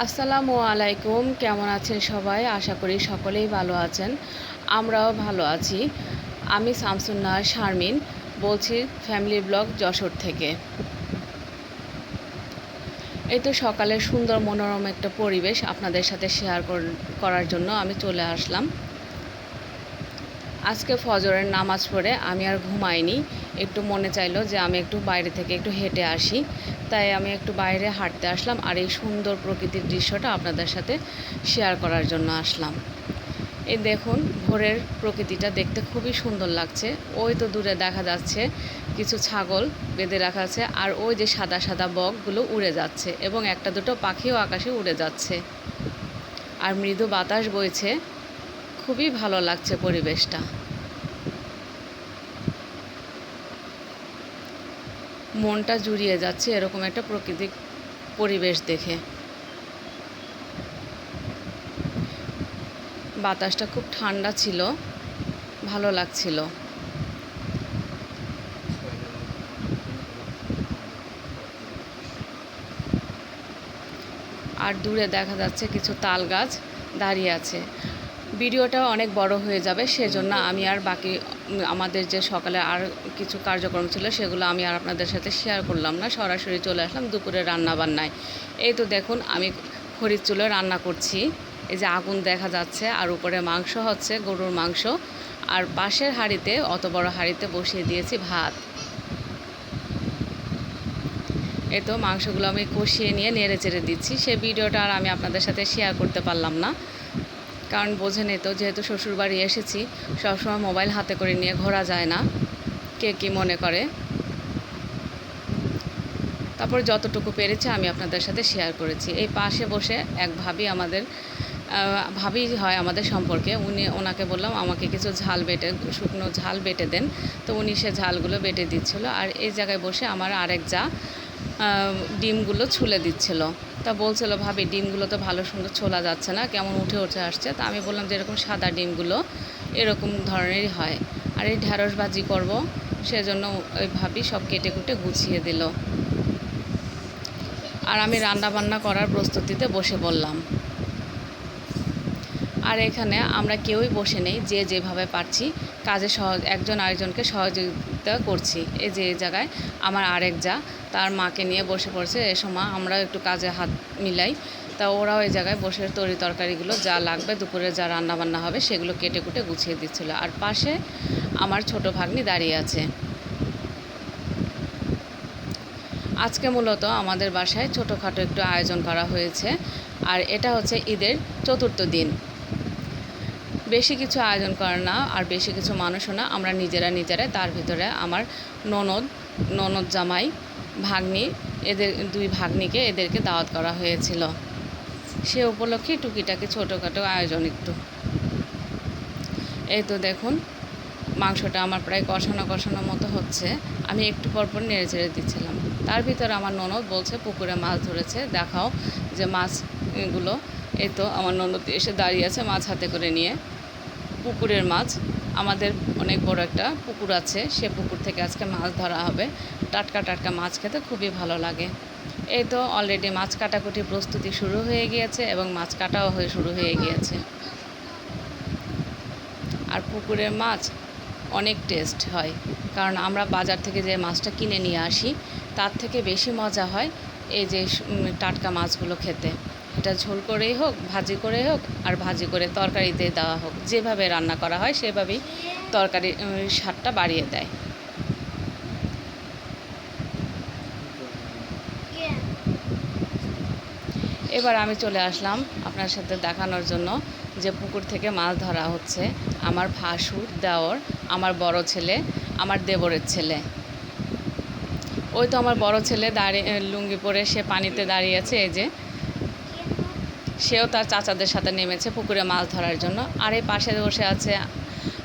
আসসালামু আলাইকুম। কেমন আছেন সবাই? আশা করি সকলেই ভালো আছেন। আমরাও ভালো আছি। আমি শামসুন্নাহার শারমিন বলছি ফ্যামিলি ব্লগ যশোর থেকে। এই তো সকালের সুন্দর মনোরম একটা পরিবেশ আপনাদের সাথে শেয়ার করার জন্য আমি চলে আসলাম। আজকে ফজরের নামাজ পড়ে আমি আর ঘুমাইনি। একটু মনে চাইলো যে আমি একটু বাইরে থেকে একটু হেঁটে আসি, তাই আমি একটু বাইরে হাঁটতে আসলাম আর এই সুন্দর প্রকৃতির দৃশ্যটা আপনাদের সাথে শেয়ার করার জন্য আসলাম। এই দেখুন, ভোরের প্রকৃতিটা দেখতে খুবই সুন্দর লাগছে। ওই তো দূরে দেখা যাচ্ছে কিছু ছাগল বেঁধে রাখা আছে, আর ওই যে সাদা সাদা বকগুলো উড়ে যাচ্ছে এবং একটা দুটো পাখিও আকাশে উড়ে যাচ্ছে, আর মৃদু বাতাস বইছে। খুবই ভালো লাগছে পরিবেশটা। মনটা জুড়িয়ে যাচ্ছে এরকম একটা প্রাকৃতিক পরিবেশ দেখে। বাতাসটা খুব ঠান্ডা ছিল, ভালো লাগছিল। আর দূরে দেখা যাচ্ছে কিছু তাল গাছ দাঁড়িয়ে আছে। ভিডিওটা অনেক বড় হয়ে যাবে, সেজন্য আমি আর বাকি আমাদের যে সকালে আর কিছু কার্যক্রম ছিল সেগুলো আমি আর আপনাদের সাথে শেয়ার করলাম না। সরাসরি চলে আসলাম দুপুরে রান্নাবান্নায়। এই তো দেখুন, আমি খড়ির চুলে রান্না করছি। এই যে আগুন দেখা যাচ্ছে, আর উপরে মাংস হচ্ছে, গরুর মাংস। আর পাশের হাঁড়িতে, অত বড় হাঁড়িতে বসিয়ে দিয়েছি ভাত। এই তো মাংসগুলো আমি কষিয়ে নিয়ে নেড়ে চেড়ে দিচ্ছি। সেই ভিডিওটা আর আমি আপনাদের সাথে শেয়ার করতে পারলাম না, কারণ বোঝেনই তো, যেহেতু শ্বশুরবাড়ি এসেছি, সবসময় মোবাইল হাতে করে নিয়ে ঘোরা যায় না, কে কী মনে করে। তারপর যতটুকু পেরেছি আমি আপনাদের সাথে শেয়ার করেছি। এই পাশে বসে এক ভাবি, আমাদের ভাবি হয় আমাদের সম্পর্কে, ওনাকে বললাম আমাকে কিছু শুকনো ঝাল বেটে দেন। তো উনি সে ঝালগুলো বেটে দিচ্ছিল। আর এই জায়গায় বসে আমার আরেক যা ডিমগুলো ছুলে দিচ্ছিল। তা বলছিল, ভাবি ডিমগুলো তো ভালো সুন্দর ছোলা যাচ্ছে না, কেমন উঠে উঠে আসছে। তা আমি বললাম যে এরকম সাদা ডিমগুলো এরকম ধরনেরই হয়, আর এই ঢ্যাঁড়স ভাজি করব, সেজন্য ওই ভাবি সব কেটে কুটে গুছিয়ে দিল। আর আমি রান্না বান্না করার প্রস্তুতিতে বসে পড়লাম। আর এখানে আমরা কেউই বসে নেই, যে যেভাবে পারছি কাজে একজন আরেকজনকে সহযোগিতা করছি। এই যে এই জায়গায় আমার আরেক যা তার মাকে নিয়ে বসে পড়ছে। এ সময় আমরাও একটু কাজে হাত মিলাই। তা ওরাও এই জায়গায় বসে তরকারিগুলো যা লাগবে, দুপুরে যা রান্নাবান্না হবে সেগুলো কেটে কুটে গুছিয়ে দিচ্ছিল। আর পাশে আমার ছোট ভাগ্নি দাঁড়িয়ে আছে। আজকে মূলত আমাদের বাসায় ছোটোখাটো একটু আয়োজন করা হয়েছে, আর এটা হচ্ছে ঈদের চতুর্থ দিন। বেশি কিছু আয়োজন করে না, আর বেশি কিছু মানুষও না, আমরা নিজেরাই। তার ভিতরে আমার ননদ জামাই, ভাগ্নি, এদের দুই ভাগ্নিকে এদেরকে দাওয়াত করা হয়েছিল। সে উপলক্ষে টুকিটাকি ছোটোখাটো আয়োজন একটু। এই তো দেখুন, মাংসটা আমার প্রায় কষানো মতো হচ্ছে। আমি একটু পরপর নেড়ে চেড়ে দিচ্ছিলাম। তার ভিতরে আমার ননদ বলছে পুকুরে মাছ ধরেছে, দেখাও যে মাছগুলো। এই তো আমার ননদ এসে দাঁড়িয়ে আছে মাছ হাতে করে নিয়ে। পুকুরের মাছ, আমাদের অনেক বড় একটা পুকুর আছে, সে পুকুর থেকে আজকে মাছ ধরা হবে। টাটকা মাছ খেতে খুবই ভালো লাগে। এই তো অলরেডি মাছ কাটাকুটি প্রস্তুতি শুরু হয়ে গিয়েছে এবং মাছ কাটাও শুরু হয়ে গিয়েছে। আর পুকুরের মাছ অনেক টেস্ট হয়, কারণ আমরা বাজার থেকে যে মাছটা কিনে নিয়ে আসি তার থেকে বেশি মজা হয় এই যে টাটকা মাছগুলো খেতে। এটা ঝোল করেই হোক, ভাজি করে হোক, আর ভাজি করে তরকারিতে দেওয়া হোক, যেভাবে রান্না করা হয় সেভাবেই তরকারির স্বাদটা বাড়িয়ে দেয়। এবার আমি চলে আসলাম আপনার সাথে দেখানোর জন্য যে পুকুর থেকে মাছ ধরা হচ্ছে। আমার ভাসুর, দেওর, আমার বড় ছেলে, আমার দেবরের ছেলে। ওই তো আমার বড় ছেলে দাঁড়িয়ে লুঙ্গি পরে সে পানিতে দাঁড়িয়ে আছে। এই যে সেও তার চাচাদের সাথে নেমেছে পুকুরে মাছ ধরার জন্য। আর এই পাশে বসে আছে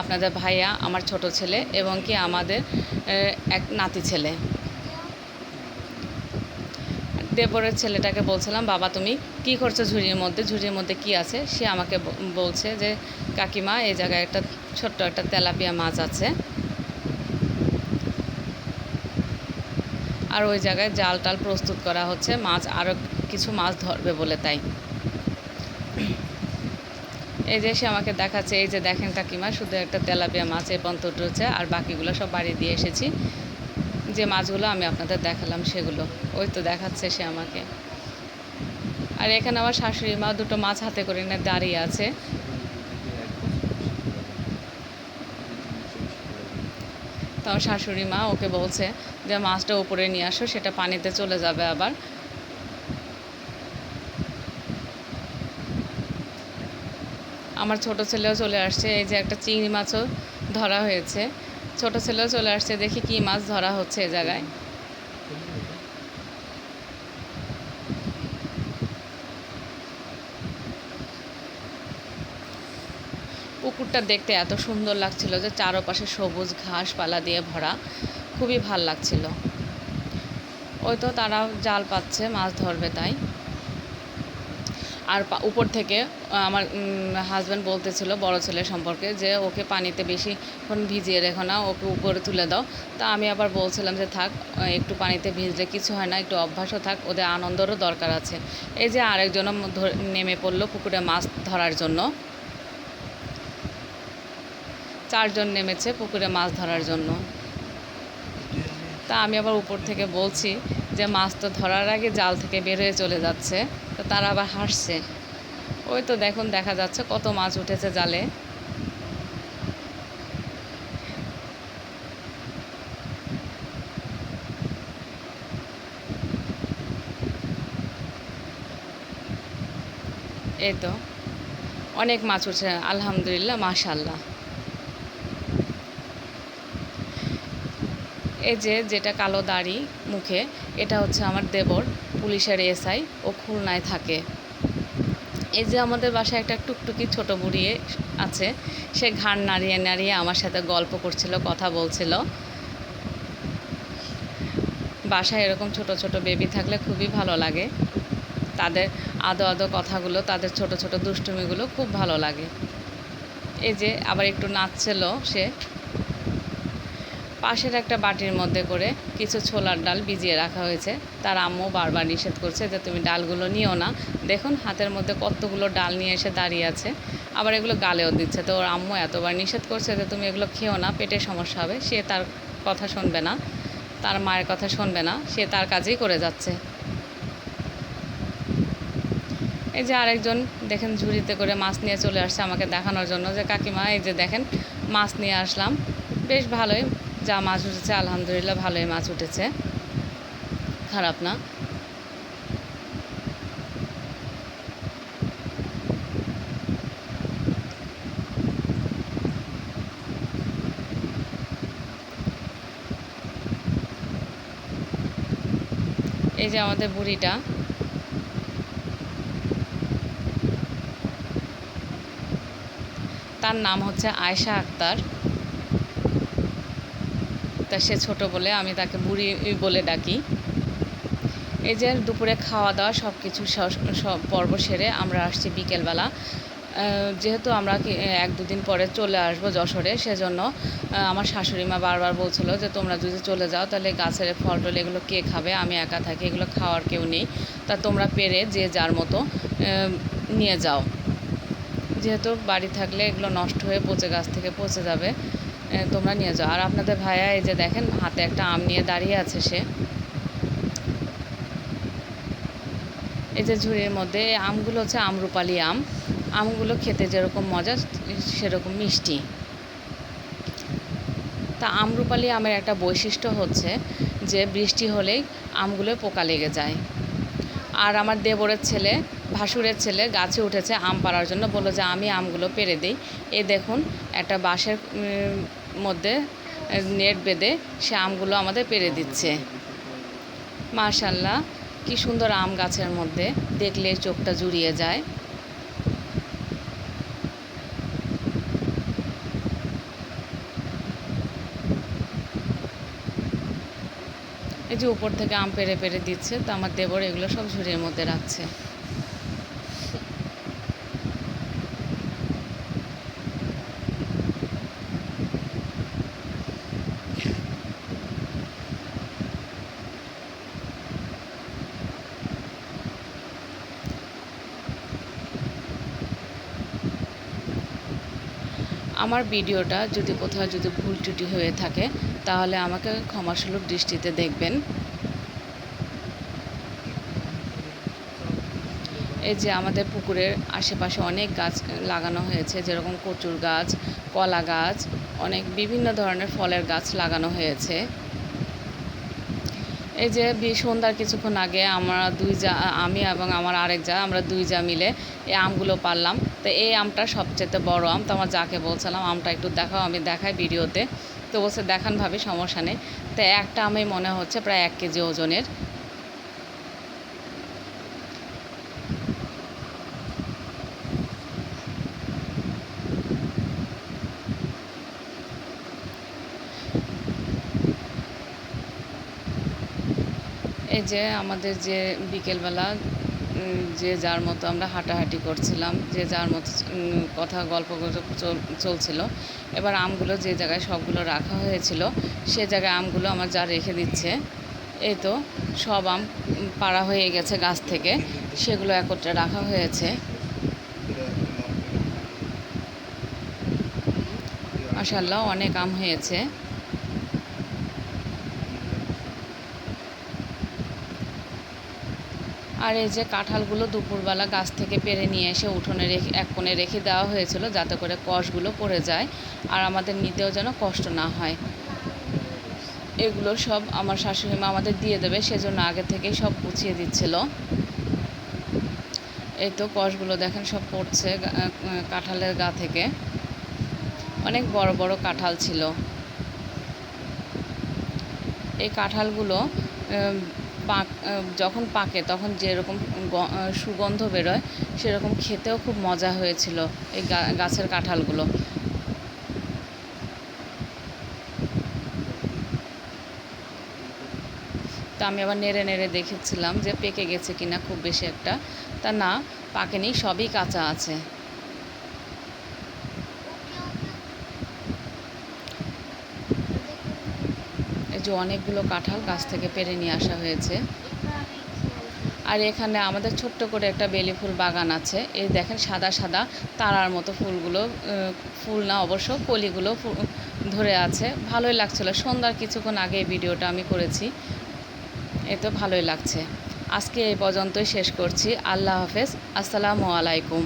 আপনাদের ভাইয়া, আমার ছোট ছেলে, এবং কি আমাদের এক নাতি ছেলে। দেবরের ছেলেটাকে বলছিলাম, বাবা তুমি কী করছো ঝুড়ির মধ্যে কী আছে? সে আমাকে বলছে যে কাকিমা, এই জায়গায় একটা ছোট্ট একটা তেলাপিয়া মাছ আছে। আর ওই জায়গায় জাল টাল প্রস্তুত করা হচ্ছে, মাছ আরও কিছু মাছ ধরবে বলে, তাই। এই যে সে আমাকে দেখাচ্ছে, এই যে দেখেন কাকিমা, শুধু একটা তেলাপিয়া মাছ এই পর্যন্ত উঠেছে, আর বাকিগুলো সব বাড়ি দিয়ে এসেছি। যে মাছগুলো আমি আপনাদের দেখালাম সেগুলো ওই তো দেখাচ্ছে সে আমাকে। আর এখানে আমার শাশুড়ি মা দুটো মাছ হাতে করে নিয়ে দাঁড়িয়ে আছে। তো আমার শাশুড়ি মা ওকে বলছে যে মাছটা উপরে নিয়ে আসো, সেটা পানিতে চলে যাবে আবার। আমার ছোট ছেলেও চলে আসছে, এই যে একটা চিংড়ি মাছও ধরা হয়েছে। ছোট ছেলেও চলে আসছে, দেখি কি মাছ ধরা হচ্ছে এ জায়গায়। পুকুরটা দেখতে এত সুন্দর লাগছিল যে চারপাশে সবুজ ঘাসপালা দিয়ে ভরা, খুবই ভাল লাগছিল। ওই তো তারা জাল পাচ্ছে, মাছ ধরবে তাই। আর উপর থেকে আমার হাজব্যান্ড বলতেছিল বড় ছেলে সম্পর্কে যে ওকে পানিতে বেশিক্ষণ ভিজিয়ে রেখো না, ওকে উপরে তুলে দাও। তা আমি আবার বলছিলাম যে থাক, একটু পানিতে ভিজলে কিছু হয় না, একটু অভ্যাসও থাক, ওদের আনন্দেরও দরকার আছে। এই যে আরেকজনও নেমে পড়লো পুকুরে মাছ ধরার জন্য। 4 জন নেমেছে পুকুরে মাছ ধরার জন্য। তা আমি আবার উপর থেকে বলছি যে মাছ তো ধরার আগে জাল থেকে বের হয়ে চলে যাচ্ছে। তো তারা আবার হাসছে। ওই তো দেখুন, দেখা যাচ্ছে কত মাছ উঠেছে জালে। এই তো অনেক মাছ উঠছে, আলহামদুলিল্লাহ, মাশাল্লাহ। এই যে যেটা কালো দাড়ি মুখে, এটা হচ্ছে আমার দেবর, পুলিশের এসআই, ও খুলনায় থাকে। এই যে আমাদের বাসায় একটা টুকটুকি ছোট বুড়ি আছে, সে ঘাড় নাড়িয়ে নাড়িয়ে আমার সাথে গল্প করছিল, কথা বলছিল। বাসায় এরকম ছোট ছোট বেবি থাকলে খুবই ভালো লাগে। তাদের আদো আদো কথাগুলো, তাদের ছোট ছোট দুষ্টুমিগুলো খুব ভালো লাগে। এই যে আবার একটু নাচছিল সে। পাশের একটা বাটির মধ্যে করে কিছু ছোলার ডাল ভিজিয়ে রাখা হয়েছে। তার আম্মু বারবার নিষেধ করছে যে তুমি ডালগুলো নিও না। দেখুন হাতের মধ্যে কতগুলো ডাল নিয়ে এসে দাঁড়িয়ে আছে, আবার এগুলো গালেও দিচ্ছে। তো ওর আম্মু এতবার নিষেধ করছে যে তুমি এগুলো খেও না, পেটে সমস্যা হবে। সে তার কথা শুনবে না, তার মায়ের কথা শুনবে না, সে তার কাজেই করে যাচ্ছে। এই যে আরেকজন দেখেন ঝুড়িতে করে মাছ নিয়ে চলে আসছে আমাকে দেখানোর জন্য যে কাকিমা এই যে দেখেন মাছ নিয়ে আসলাম। বেশ ভালোই যা মাছ উঠেছে, আলহামদুলিল্লাহ ভালোই মাছ উঠেছে, খারাপ না। এই যে আমাদের বুড়িটা, তার নাম হচ্ছে আয়েশা আক্তার। তা সে ছোট বলে আমি তাকে বুড়ি বলে ডাকি। এই যে দুপুরে খাওয়া দাওয়া সব কিছু সব পর্ব সেরে আমরা আসছি বিকেলবেলা। যেহেতু আমরা 1-2 দিন পরে চলে আসবো যশোরে, সেজন্য আমার শাশুড়ি মা বারবার বলছিল যে তোমরা যদি চলে যাও তাহলে গাছের ফল টল এগুলো কে খাবে, আমি একা থাকি, এগুলো খাওয়ার কেউ নেই। তা তোমরা পেরে যে যার মতো নিয়ে যাও, যেহেতু বাড়ি থাকলে এগুলো নষ্ট হয়ে পচে, গাছ থেকে পচে যাবে, তোমরা নিয়ে যাও। আর আপনাদের ভাইয়া এই যে দেখেন হাতে একটা আম নিয়ে দাঁড়িয়ে আছে সে। এই যে ঝুড়ির মধ্যে আমগুলো হচ্ছে আমরুপালি আম। আমগুলো খেতে যেরকম মজা সেরকম মিষ্টি। তা আমরুপালি আমের একটা বৈশিষ্ট্য হচ্ছে যে বৃষ্টি হলেই আমগুলোয় পোকা লেগে যায়। আর আমার দেবরের ছেলে, ভাসুরের ছেলে গাছে উঠেছে আম পাড়ার জন্য, বললো যে আমি আমগুলো পেড়ে দিই। এই দেখুন একটা বাঁশের মধ্যে নেট বেঁধে সে আমগুলো আমাদের পেড়ে দিচ্ছে। মাশাল্লাহ, কি সুন্দর আম গাছের মধ্যে, দেখলে চোখটা জুড়িয়ে যায়। এই যে উপর থেকে আম পেড়ে পেড়ে দিচ্ছে, তো আমার দেবর এগুলো সব ঝুড়ির মধ্যে রাখছে। আমার ভিডিওটা যদি কোথাও যদি ভুল ত্রুটি হয়ে থাকে তাহলে আমাকে ক্ষমাসুলভ দৃষ্টিতে দেখবেন। এই যে আমাদের পুকুরের আশেপাশে অনেক গাছ লাগানো হয়েছে, যেরকম কচুর গাছ, কলা গাছ, অনেক বিভিন্ন ধরনের ফলের গাছ লাগানো হয়েছে। এই যে সন্ধ্যার কিছুক্ষণ আগে আমি এবং আমার আরেক যা, আমরা দুই যা মিলে এই আমগুলো পারলাম। তো এই আমটা সবচেয়ে বড় আম। তো আমার যাকে বলছিলাম আমটা একটু দেখাও, আমি দেখাই ভিডিওতে। তো বলছে দেখান ভাবি, সমস্যা নেই। তো একটা আমই মনে হচ্ছে প্রায় 1 কেজি ওজনের। এই যে আমাদের যে বিকেলবেলা যে যার মতো আমরা হাঁটাহাঁটি করছিলাম, যে যার মতো কথা গল্প চলছিল। এবার আমগুলো যে জায়গায় সবগুলো রাখা হয়েছিল সে জায়গায় আমগুলো আমার যা রেখে দিচ্ছে। এই তো সব আম পাড়া হয়ে গেছে গাছ থেকে, সেগুলো একত্রে রাখা হয়েছে। মাশাআল্লাহ অনেক আম হয়েছে। আর এই যে কাঁঠালগুলো দুপুরবেলা গাছ থেকে পেড়ে নিয়ে এসে উঠোনে এক কোণে রেখে দেওয়া হয়েছিল, যাতে করে কষগুলো পড়ে যায় আর আমাদের নিতেও যেন কষ্ট না হয়। এগুলো সব আমার শাশুড়ি মা আমাদের দিয়ে দেবে, সেজন্য আগে থেকেই সব গুছিয়ে দিচ্ছিল। এই তো কষগুলো দেখেন সব পড়ছে কাঁঠালের গা থেকে। অনেক বড় বড় কাঁঠাল ছিল। এই কাঁঠালগুলো যখন পাকে তখন যেরকম সুগন্ধ বেরোয়, সেরকম খেতেও খুব মজা হয়েছিল এই গাছের কাঁঠালগুলো। তো আমি আবার নেড়ে নেড়ে দেখেছিলাম যে পেকে গেছে কিনা খুব বেশি একটা। তা না, পাকেনি, সবই কাঁচা আছে। এই যে অনেকগুলো কাঁঠাল গাছ থেকে পেড়ে নিয়ে আসা হয়েছে। আর এখানে আমাদের ছোট্ট করে একটা বেলি ফুল বাগান আছে। এই দেখেন সাদা সাদা তারার মতো ফুলগুলো, ফুল না অবশ্য কলিগুলো ধরে আছে। ভালোই লাগছিল। সন্ধ্যার কিছুক্ষণ আগে এই ভিডিওটা আমি করেছি। এ তো ভালোই লাগছে। আজকে এই পর্যন্তই শেষ করছি। আল্লাহ হাফেজ। আসসালামু আলাইকুম।